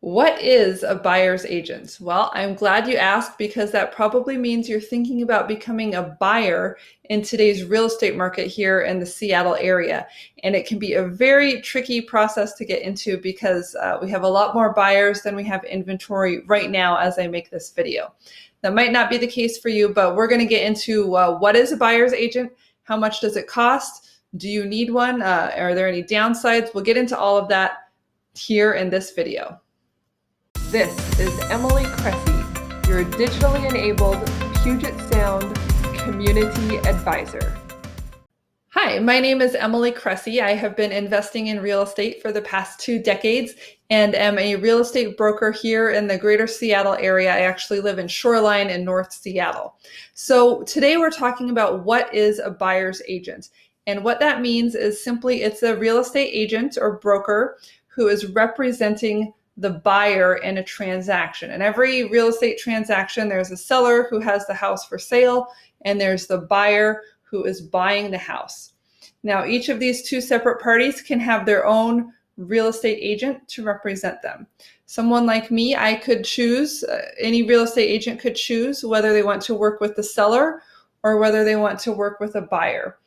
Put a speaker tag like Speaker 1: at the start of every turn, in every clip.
Speaker 1: What is a buyer's agent? Well, I'm glad you asked because that probably means you're thinking about becoming a buyer in today's real estate market here in the Seattle area. And it can be a very tricky process to get into because we have a lot more buyers than we have inventory right now as I make this video. That might not be the case for you, but we're going to get into what is a buyer's agent? How much does it cost? Do you need one? Are there any downsides? We'll get into all of that here in this video.
Speaker 2: This is Emily Cressey, your digitally enabled Puget Sound community advisor.
Speaker 1: Hi, my name is Emily Cressey. I have been investing in real estate for the past 2 decades and am a real estate broker here in the greater Seattle area. I actually live in Shoreline in North Seattle. So today we're talking about what is a buyer's agent. And what that means is simply it's a real estate agent or broker who is representing the buyer in a transaction. In every real estate transaction, there's a seller who has the house for sale, and there's the buyer who is buying the house. Now, each of these two separate parties can have their own real estate agent to represent them. Someone like me, I could choose, any real estate agent could choose whether they want to work with the seller or whether they want to work with a buyer.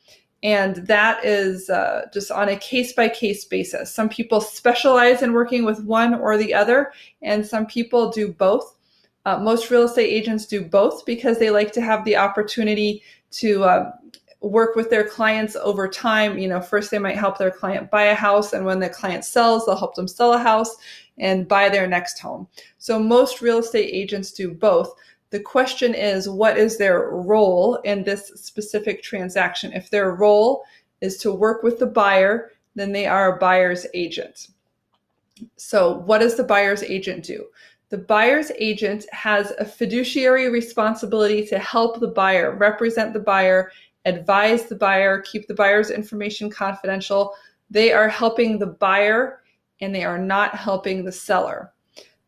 Speaker 1: And that is just on a case-by-case basis. Some people specialize in working with one or the other, and some people do both. Most real estate agents do both because they like to have the opportunity to work with their clients over time. You know, first they might help their client buy a house, and when the client sells, they'll help them sell a house and buy their next home. So most real estate agents do both. The question is, what is their role in this specific transaction? If their role is to work with the buyer, then they are a buyer's agent. So what does the buyer's agent do? The buyer's agent has a fiduciary responsibility to help the buyer, represent the buyer, advise the buyer, keep the buyer's information confidential. They are helping the buyer and they are not helping the seller.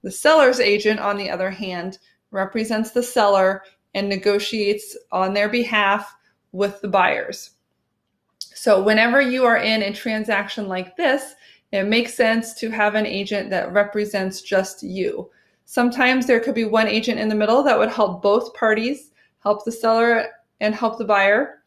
Speaker 1: The seller's agent, on the other hand, represents the seller and negotiates on their behalf with the buyers. So whenever you are in a transaction like this, it makes sense to have an agent that represents just you. Sometimes there could be one agent in the middle that would help both parties, help the seller and help the buyer.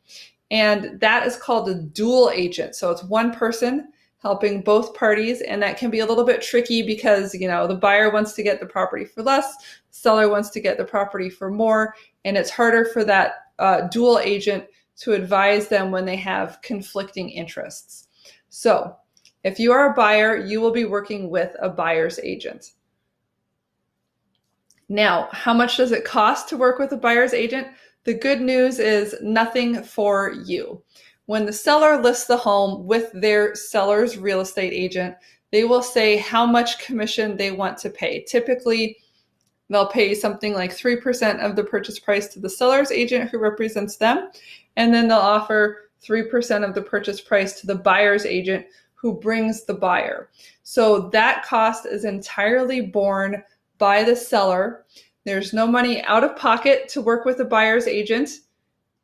Speaker 1: And that is called a dual agent. So it's one person helping both parties, and that can be a little bit tricky because, you know, the buyer wants to get the property for less, the seller wants to get the property for more, and it's harder for that dual agent to advise them when they have conflicting interests. So if you are a buyer, you will be working with a buyer's agent. Now, how much does it cost to work with a buyer's agent? The good news is nothing for you. When the seller lists the home with their seller's real estate agent, they will say how much commission they want to pay. Typically, they'll pay something like 3% of the purchase price to the seller's agent who represents them, and then they'll offer 3% of the purchase price to the buyer's agent who brings the buyer. So that cost is entirely borne by the seller. There's no money out of pocket to work with a buyer's agent.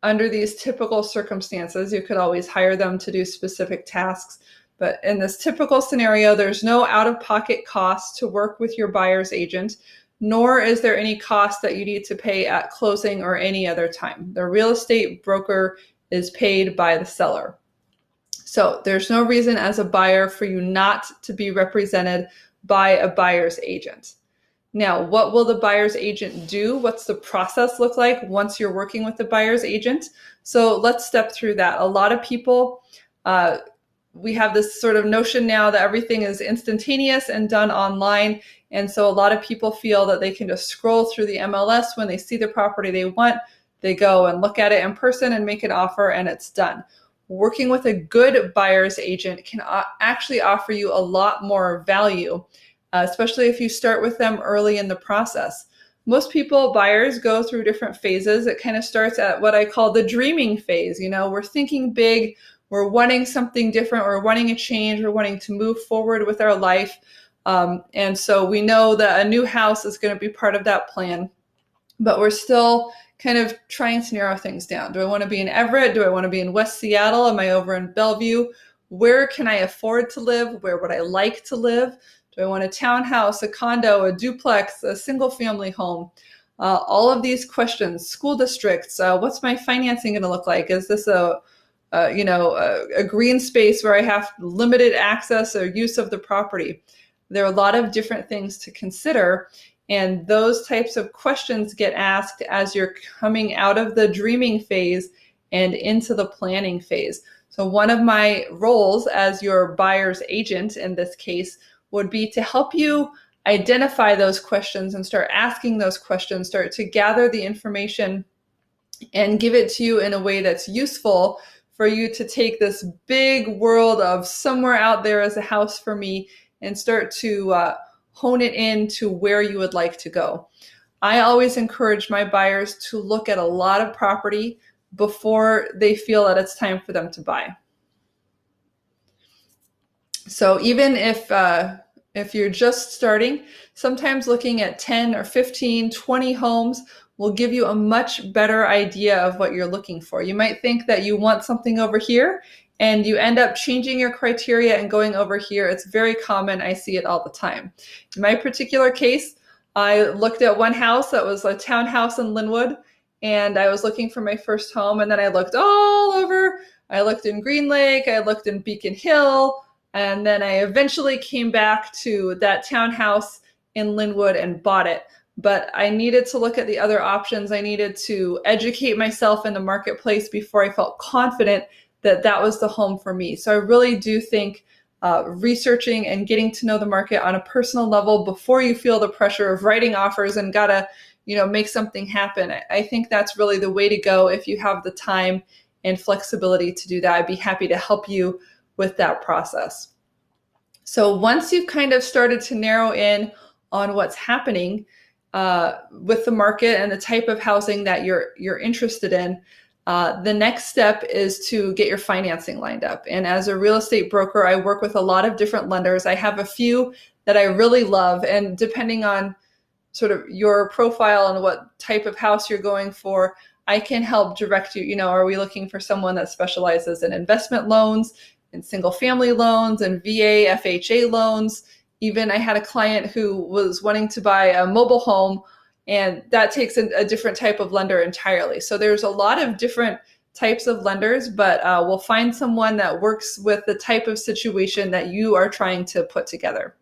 Speaker 1: Under these typical circumstances, you could always hire them to do specific tasks. But in this typical scenario, there's no out-of-pocket cost to work with your buyer's agent, nor is there any cost that you need to pay at closing or any other time. The real estate broker is paid by the seller. So there's no reason as a buyer for you not to be represented by a buyer's agent. Now, what will the buyer's agent do? What's the process look like once you're working with the buyer's agent? So let's step through that. A lot of people, we have this sort of notion now that everything is instantaneous and done online. And so a lot of people feel that they can just scroll through the MLS when they see the property they want. They go and look at it in person and make an offer and it's done. Working with a good buyer's agent can actually offer you a lot more value, especially if you start with them early in the process. Most people, buyers, go through different phases. It kind of starts at what I call the dreaming phase. You know, we're thinking big, we're wanting something different, we're wanting a change, we're wanting to move forward with our life. And so we know that a new house is going to be part of that plan, but we're still kind of trying to narrow things down. Do I want to be in Everett? Do I want to be in West Seattle? Am I over in Bellevue? Where can I afford to live? Where would I like to live? Do I want a townhouse, a condo, a duplex, a single family home? All of these questions, school districts, what's my financing going to look like? Is this a green space where I have limited access or use of the property? There are a lot of different things to consider, and those types of questions get asked as you're coming out of the dreaming phase and into the planning phase. So one of my roles as your buyer's agent in this case would be to help you identify those questions and start asking those questions, start to gather the information and give it to you in a way that's useful for you to take this big world of somewhere out there as a house for me and start to hone it in to where you would like to go. I always encourage my buyers to look at a lot of property before they feel that it's time for them to buy. So even if you're just starting, sometimes looking at 10 or 15, 20 homes will give you a much better idea of what you're looking for. You might think that you want something over here and you end up changing your criteria and going over here. It's very common. I see it all the time. In my particular case, I looked at one house that was a townhouse in Linwood, and I was looking for my first home, and then I looked all over. I looked in Green Lake, I looked in Beacon Hill, and then I eventually came back to that townhouse in Linwood and bought it. But I needed to look at the other options. I needed to educate myself in the marketplace before I felt confident that that was the home for me. So I really do think researching and getting to know the market on a personal level before you feel the pressure of writing offers and gotta, make something happen. I think that's really the way to go if you have the time and flexibility to do that. I'd be happy to help you with that process. So once you've kind of started to narrow in on what's happening with the market and the type of housing that you're interested in, the next step is to get your financing lined up. And as a real estate broker, I work with a lot of different lenders. I have a few that I really love, and depending on sort of your profile and what type of house you're going for, I can help direct you. Are we looking for someone that specializes in investment loans, in single family loans, and VA, FHA loans? Even I had a client who was wanting to buy a mobile home, and that takes a different type of lender entirely. So there's a lot of different types of lenders, but we'll find someone that works with the type of situation that you are trying to put together.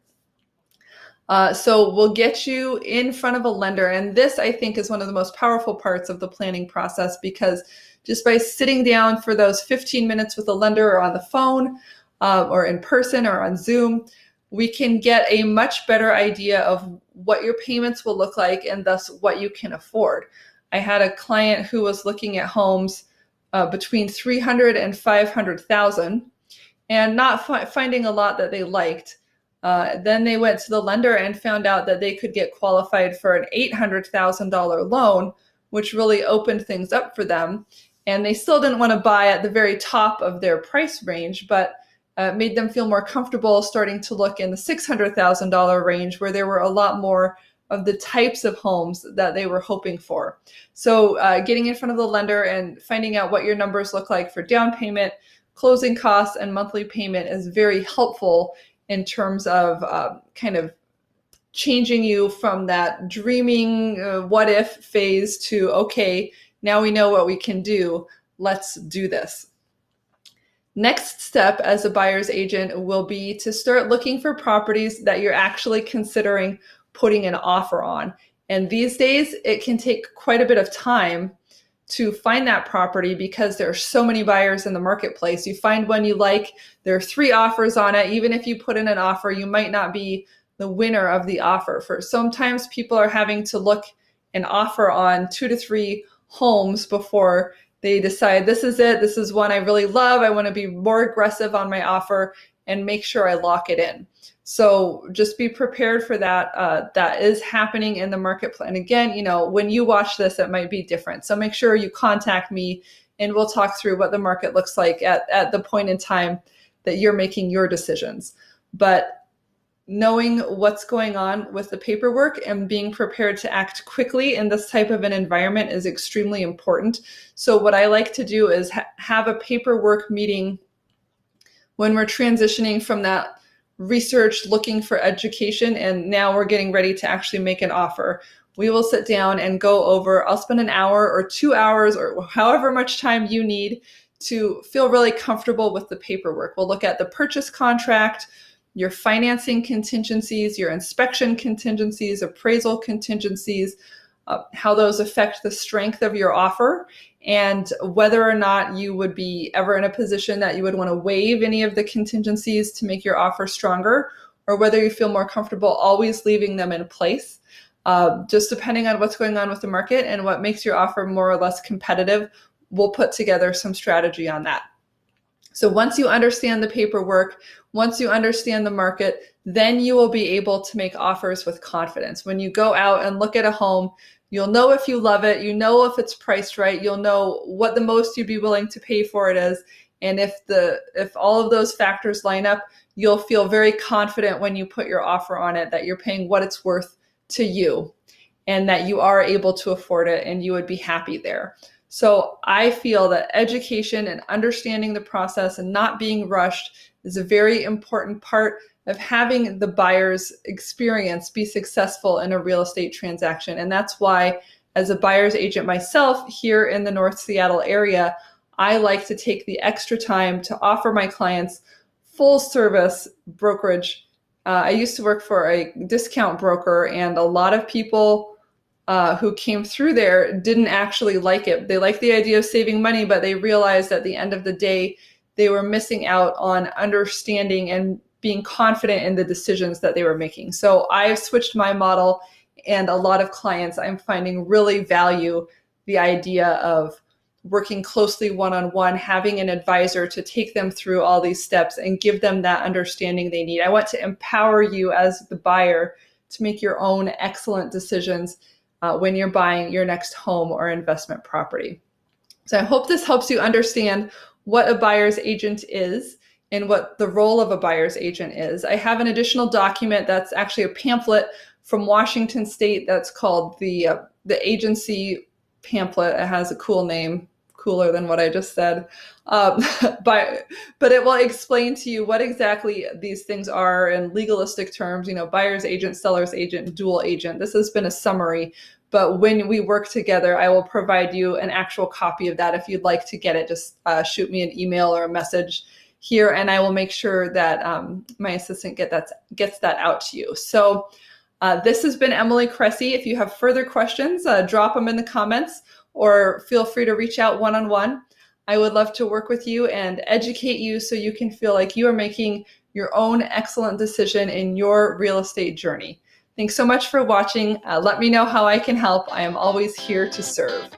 Speaker 1: So we'll get you in front of a lender. And this, I think, is one of the most powerful parts of the planning process, because just by sitting down for those 15 minutes with a lender or on the phone or in person or on Zoom, we can get a much better idea of what your payments will look like and thus what you can afford. I had a client who was looking at homes between $300,000 and $500,000 and not finding a lot that they liked. Then they went to the lender and found out that they could get qualified for an $800,000 loan, which really opened things up for them. And they still didn't want to buy at the very top of their price range, but made them feel more comfortable starting to look in the $600,000 range, where there were a lot more of the types of homes that they were hoping for. So getting in front of the lender and finding out what your numbers look like for down payment, closing costs, and monthly payment is very helpful in terms of kind of changing you from that dreaming what if phase to, okay, now we know what we can do, let's do this. Next step as a buyer's agent will be to start looking for properties that you're actually considering putting an offer on. And these days, it can take quite a bit of time to find that property because there are so many buyers in the marketplace. You find one you like, there are 3 offers on it. Even if you put in an offer, you might not be the winner of the offer. For sometimes people are having to look and offer on 2 to 3 homes before they decide this is it, this is one I really love, I want to be more aggressive on my offer and make sure I lock it in. So just be prepared for that. That is happening in the marketplace. And again, when you watch this, it might be different. So make sure you contact me and we'll talk through what the market looks like at the point in time that you're making your decisions. But knowing what's going on with the paperwork and being prepared to act quickly in this type of an environment is extremely important. So what I like to do is have a paperwork meeting when we're transitioning from that researched, looking for education, and now we're getting ready to actually make an offer. We will sit down and go over, I'll spend an hour or 2 hours or however much time you need to feel really comfortable with the paperwork. We'll look at the purchase contract, your financing contingencies, your inspection contingencies, appraisal contingencies, how those affect the strength of your offer, and whether or not you would be ever in a position that you would want to waive any of the contingencies to make your offer stronger, or whether you feel more comfortable always leaving them in place. Just depending on what's going on with the market and what makes your offer more or less competitive, we'll put together some strategy on that. So once you understand the paperwork, once you understand the market, then you will be able to make offers with confidence. When you go out and look at a home, you'll know if you love it, you know if it's priced right, you'll know what the most you'd be willing to pay for it is. And if all of those factors line up, you'll feel very confident when you put your offer on it that you're paying what it's worth to you and that you are able to afford it and you would be happy there. So I feel that education and understanding the process and not being rushed is a very important part of having the buyer's experience be successful in a real estate transaction. And that's why, as a buyer's agent myself here in the North Seattle area, I like to take the extra time to offer my clients full service brokerage. I used to work for a discount broker, and a lot of people who came through there didn't actually like it. They liked the idea of saving money, but they realized at the end of the day, they were missing out on understanding and being confident in the decisions that they were making. So I've switched my model, and a lot of clients I'm finding really value the idea of working closely one-on-one, having an advisor to take them through all these steps and give them that understanding they need. I want to empower you as the buyer to make your own excellent decisions when you're buying your next home or investment property. So I hope this helps you understand what a buyer's agent is and what the role of a buyer's agent is. I have an additional document that's actually a pamphlet from Washington State that's called the agency pamphlet. It has a cool name, cooler than what I just said. But it will explain to you what exactly these things are in legalistic terms, buyer's agent, seller's agent, dual agent. This has been a summary, but when we work together, I will provide you an actual copy of that. If you'd like to get it, just shoot me an email or a message here, and I will make sure that my assistant gets that out to you. So this has been Emily Cressey. If you have further questions, drop them in the comments or feel free to reach out one-on-one. I would love to work with you and educate you so you can feel like you are making your own excellent decision in your real estate journey. Thanks so much for watching. Let me know how I can help. I am always here to serve.